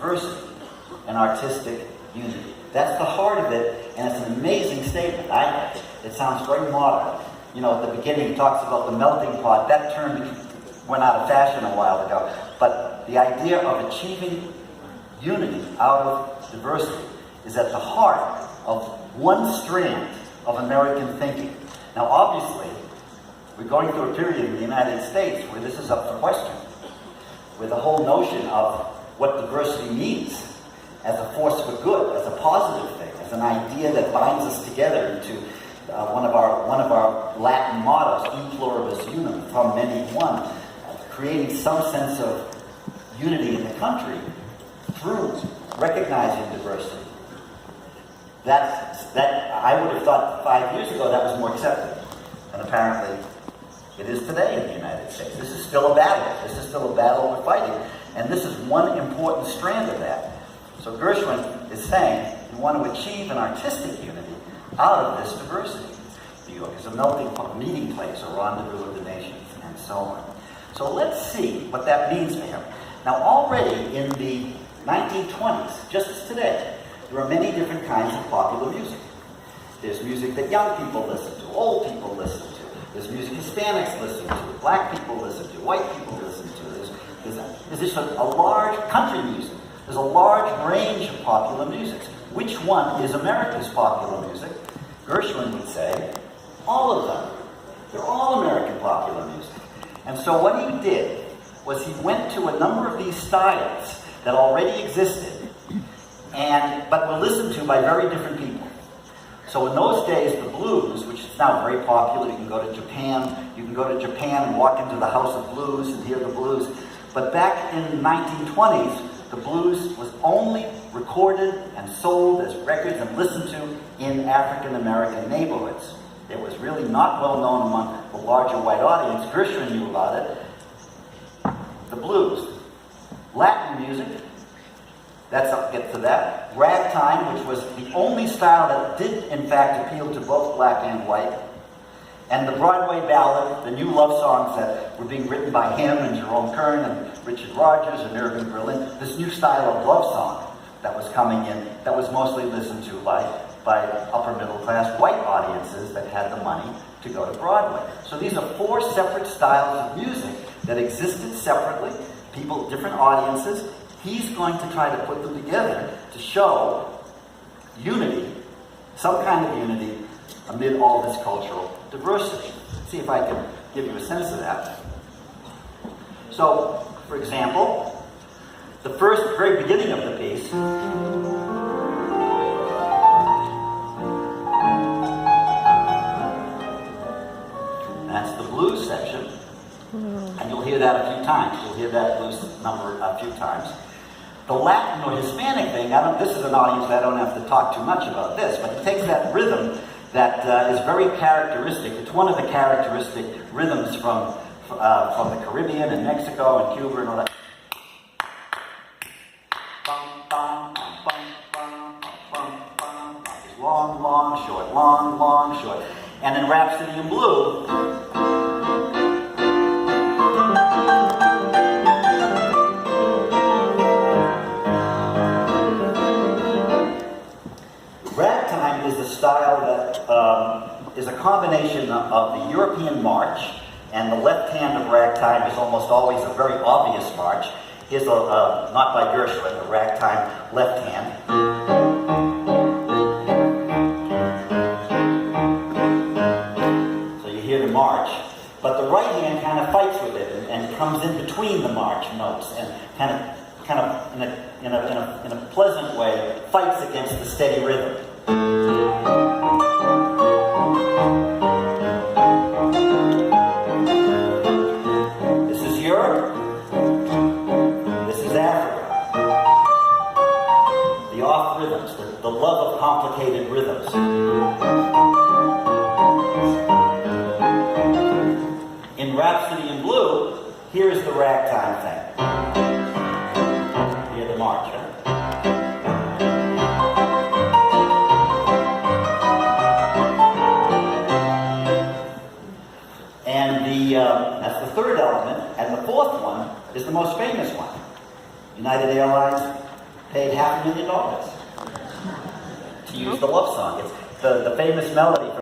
diversity and artistic unity. That's the heart of it, and it's an amazing statement. It sounds very modern. You know, at the beginning it talks about the melting pot. That term went out of fashion a while ago. But the idea of achieving unity out of diversity is at the heart of one strand of American thinking. Now, obviously, we're going through a period in the United States where this is up for question, where the whole notion of what diversity means as a force for good, as a positive thing, as an idea that binds us together into one of our Latin mottos, e pluribus unum, from many one, creating some sense of unity in the country through recognizing diversity. That I would have thought 5 years ago that was more accepted, and apparently it is today in the United States. This is still a battle. This is still a battle we're fighting, and this is one important strand of that. So Gershwin is saying you want to achieve an artistic unity out of this diversity. New York is a melting pot, meeting place, a rendezvous of the nations, and so on. So let's see what that means for him. Now, already in the 1920s, just as today, there are many different kinds of popular music. There's music that young people listen to, old people listen to. There's music Hispanics listen to, black people listen to, white people listen to. There's just a large country music. There's a large range of popular music. Which one is America's popular music? Gershwin would say, all of them. They're all American popular music. And so what he did was he went to a number of these styles that already existed, but were listened to by very different people. So in those days, the blues, which is now very popular, you can go to Japan and walk into the House of Blues and hear the blues. But back in the 1920s, the blues was only recorded and sold as records and listened to in African American neighborhoods. It was really not well known among the larger white audience. Gershwin knew about it. The blues. Latin music, I'll get to that. Ragtime, which was the only style that did in fact appeal to both black and white. And the Broadway ballad, the new love songs that were being written by him and Jerome Kern and Richard Rodgers and Irving Berlin. This new style of love song that was coming in, that was mostly listened to by upper middle class white audiences that had the money to go to Broadway. So these are four separate styles of music that existed separately, different audiences. He's going to try to put them together to show unity, some kind of unity amid all this cultural diversity. Let's see if I can give you a sense of that. So, for example, the very beginning of the piece, that's the blues section, and you'll hear that a few times. You'll hear that blues number a few times. The Latin or Hispanic thing, this is an audience that I don't have to talk too much about this, but it takes that rhythm that is very characteristic. It's one of the characteristic rhythms from the Caribbean and Mexico and Cuba and all that. Long, long, short, long, long, short. And in Rhapsody in Blue, ragtime is a style that is a combination of the European march, and the left hand of ragtime is almost always a very obvious march. Here's not by Gershwin, a ragtime left hand. March, but the right hand kind of fights with it and comes in between the march notes and kind of in a pleasant way fights against the steady rhythm. This is Europe. This is Africa. The off rhythms, the love of complicated rhythms. In Rhapsody in Blue, here's the ragtime thing. Hear the march, huh? And that's the third element, and the fourth one is the most famous one. United Airlines, paid $500,000 to use the love song. It's the famous melody from